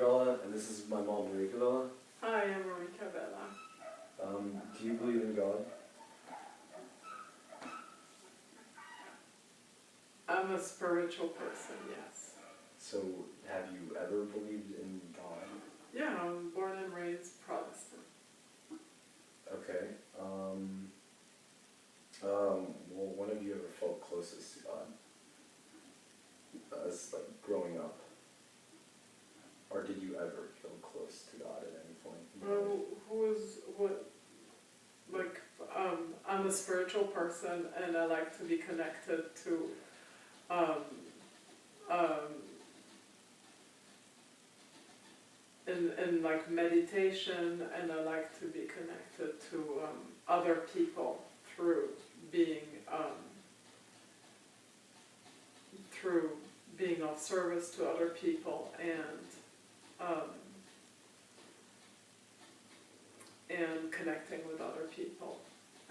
Vela, and this is my mom, Marika Vela. Hi, I'm Marika Vela. Do you believe in God? I'm a spiritual person, yes. So, have you ever believed in God? Yeah, I'm born and raised Protestant. Okay. Well, when have you ever felt closest to God? As, like, growing up? Or did you ever feel close to God at any point? Well, I'm a spiritual person and I like to be connected to, in like meditation, and I like to be connected to other people through being, of service to other people and connecting with other people.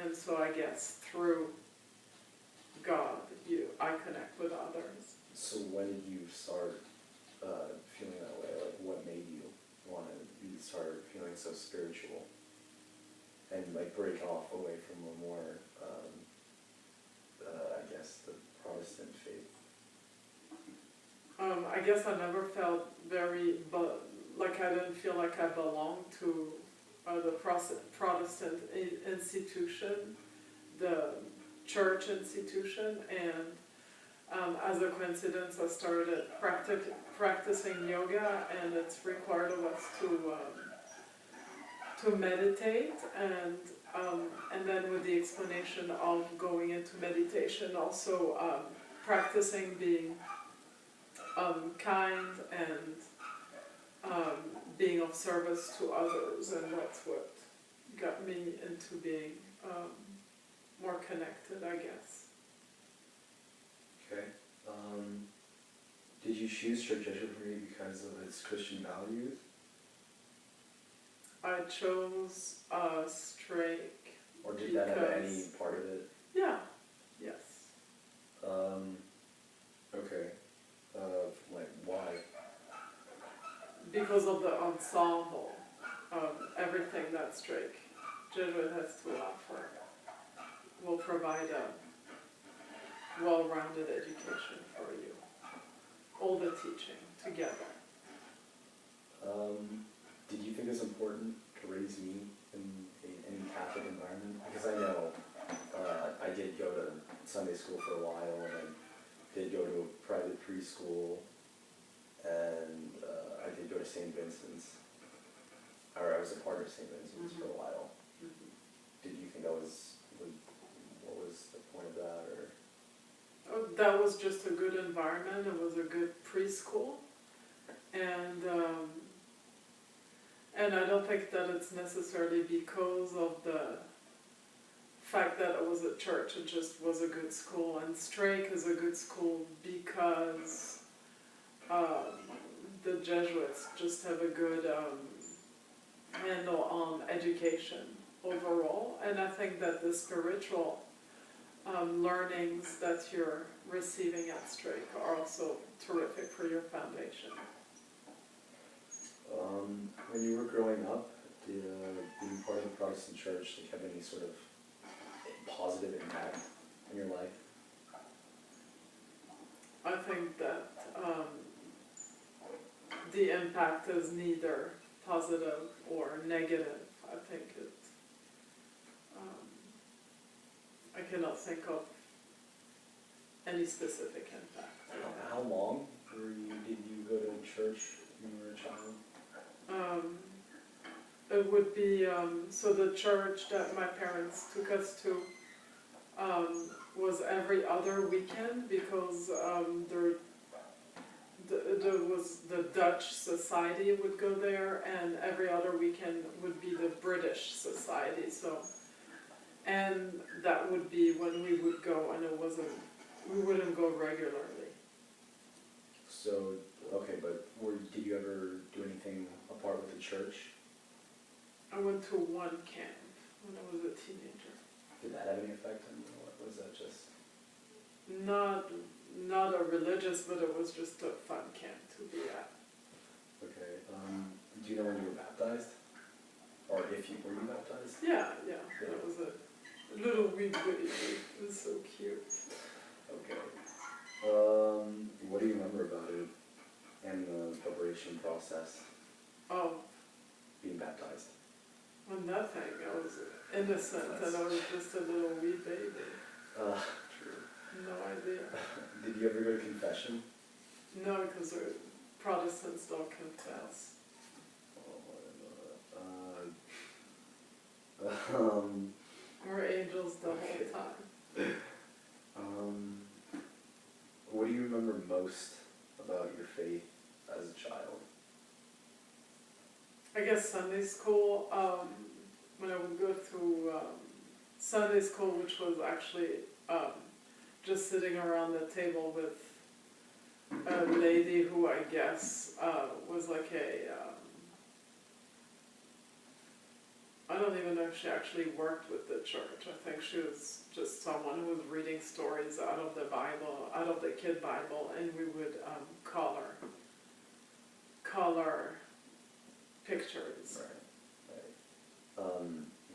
And so I guess through God, I connect with others. So when did you start feeling that way? Like, what made you want to start feeling so spiritual? And, like, break off away from a more, I guess, the Protestant faith? I guess I never felt like I didn't feel like I belonged to the Protestant institution, the church institution, and as a coincidence I started practicing yoga, and it's required of us to meditate, and then with the explanation of going into meditation, also practicing being kind and being of service to others, and that's what got me into being more connected, I guess. Okay. Did you choose Church Jesuit because of its Christian values? I chose Strake. Or did that have any part of it? Yeah. Yes. Okay. Like, why? Because of the ensemble of everything that Strake Jesuit has to offer will provide a well-rounded education for you. All the teaching together. Did you think it's important to raise me in a Catholic environment? Because I know I did go to Sunday school for a while, and I did go to a private preschool, and I did go to St. Vincent's, or I was a part of St. Vincent's for a while. Did you think what was the point of that, or? Oh, that was just a good environment. It was a good preschool, and I don't think that it's necessarily because of the fact that it was a church. It just was a good school, and Strake is a good school because the Jesuits just have a good handle on education overall, and I think that the spiritual learnings that you're receiving at Strake are also terrific for your foundation. When you were growing up, did being part of the Protestant church have any sort of positive impact in your life? I think that the impact is neither positive or negative. I think it. I cannot think of any specific impact. How long did you go to church when you were a child? It would be, so the church that my parents took us to was every other weekend, because there was the Dutch Society would go there, and every other weekend would be the British Society. So, and that would be when we would go, and we wouldn't go regularly. So, okay, but did you ever do anything apart with the church? I went to one camp when I was a teenager. Did that have any effect on you, or was that just? Not a religious, but it was just a fun camp to be at. Okay. Do you know when you were baptized? Or if you were you baptized? Yeah, it was a little wee baby, it was so cute. Okay. What do you remember about it and the preparation process, Oh, being baptized? well, nothing, I was innocent and I was just a little wee baby, True. no idea. Did you ever go to confession? No, because Protestants don't confess. We're angels the Okay. whole time. What do you remember most about your faith as a child? I guess Sunday school, when I would go through Sunday school, which was actually just sitting around the table with a lady who I guess was like I don't even know if she actually worked with the church. I think she was just someone who was reading stories out of the Bible, out of the kid Bible, and we would color pictures. Right.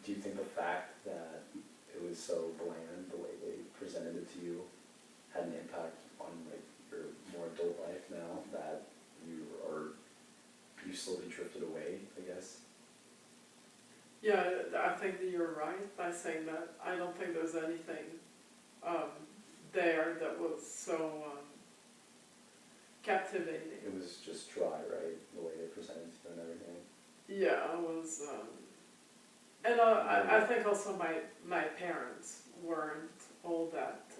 Do you think the fact that it was so bland, the way they presented it to you, had an impact on like your more adult life now that you slowly drifted away, I guess? Yeah, I think that you're right by saying that. I don't think there's anything there that was so captivating. It was just dry, right? The way they presented it and everything. Yeah, it was, and I think also my parents weren't all that,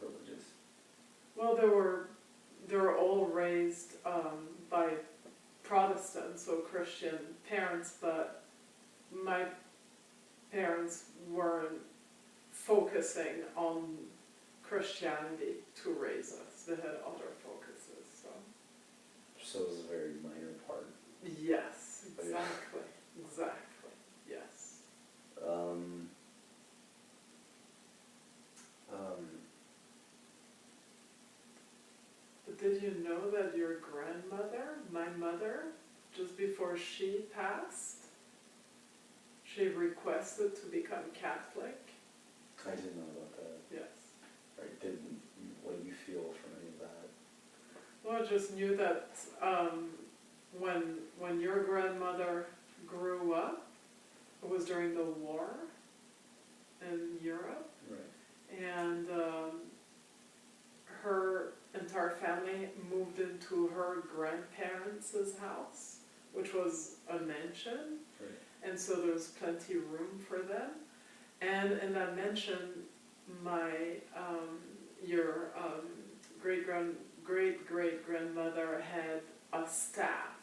Religious. well, they were all raised by Protestant, so Christian parents, but my parents weren't focusing on Christianity to raise us. They had other focuses, so. So it was a very minor part. Yes, exactly, exactly, yes. But did you know that your grandmother, my mother, just before she passed, she requested to become Catholic? I didn't know about that. Yes. Right? What do you feel from any of that? Well, I just knew that when your grandmother grew up, it was during the war in Europe, Right. and her entire family moved into her grandparents' house, which was a mansion, Right. and so there was plenty of room for them. And in that mansion, your great-great-grandmother had a staff,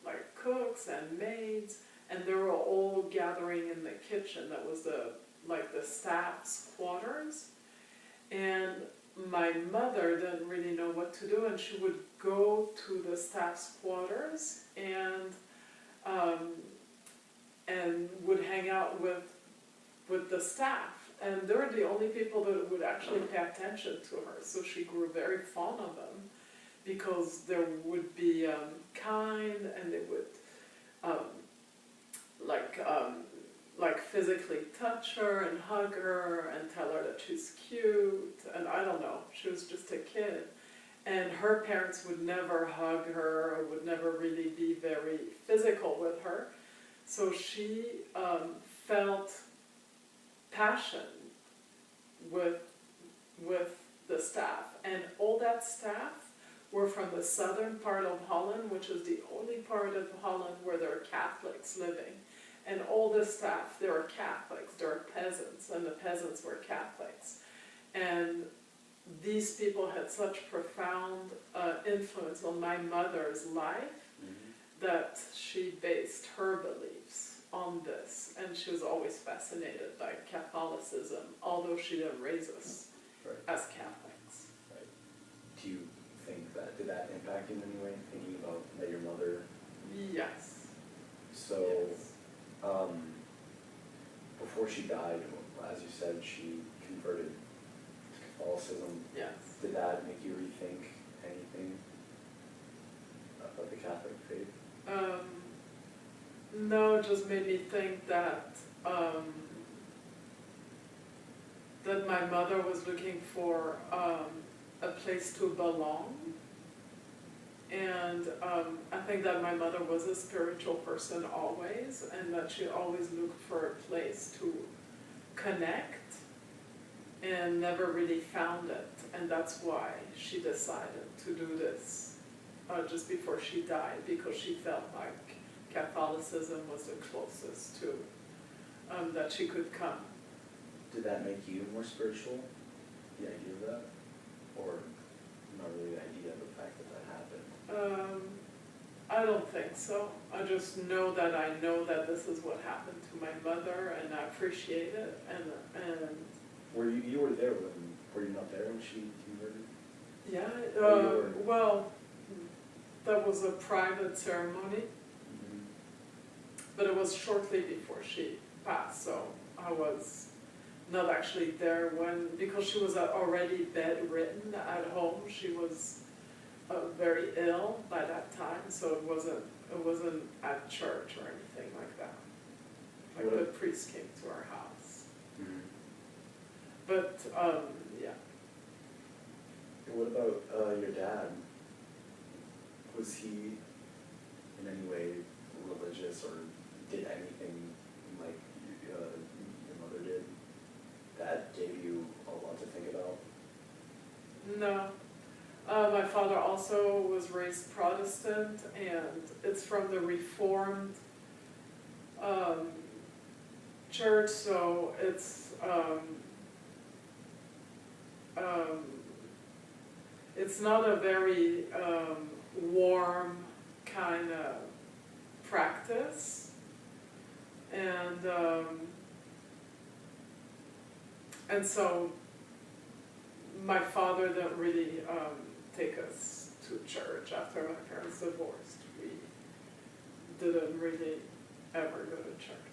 like cooks and maids, and they were all gathering in the kitchen. That was the staff's quarters. And my mother didn't really know what to do, and she would go to the staff's quarters and would hang out with the staff. And they were the only people that would actually pay attention to her. So she grew very fond of them because they would be kind, and they would like physically touch her and hug her and tell her that she's cute. And I don't know, she was just a kid. And her parents would never hug her or would never really be very physical with her. So she felt passion with the staff, and all that staff were from the southern part of Holland, which is the only part of Holland where there are Catholics living. And all the staff, they were Catholics, they were peasants, and the peasants were Catholics. And these people had such profound influence on my mother's life that she based her beliefs on this, and she was always fascinated by Catholicism, although she didn't raise us as Catholics. Right. Do you think did that impact you in any way, thinking about that your mother? Yes. So, Yes. Before she died, as you said, she converted to Catholicism. Yes. Did that make you rethink anything about the Catholic faith? No, it just made me think that, that my mother was looking for, a place to belong. And, I think that my mother was a spiritual person always, and that she always looked for a place to connect, and never really found it. And that's why she decided to do this, just before she died, because she felt like Catholicism was the closest to, that she could come. Did that make you more spiritual, the idea of that? Or not really the idea of the fact that that happened? I don't think so. I just know that this is what happened to my mother, and I appreciate it, and Were you were there when, were you not there when she converted? yeah, Oh, you were. well, that was a private ceremony, Mm-hmm. but it was shortly before she passed, so I was not actually there when, because she was already bedridden at home. She was very ill by that time, so it wasn't at church or anything like that. Like What the if- priest came to our house. Mm-hmm. But, yeah. And what about your dad? Was he in any way religious or did anything like your mother did that gave you a lot to think about? No. My father also was raised Protestant, and it's from the Reformed church, so it's not a very warm kind of practice, and so my father didn't really take us to church after my parents divorced. We didn't really ever go to church.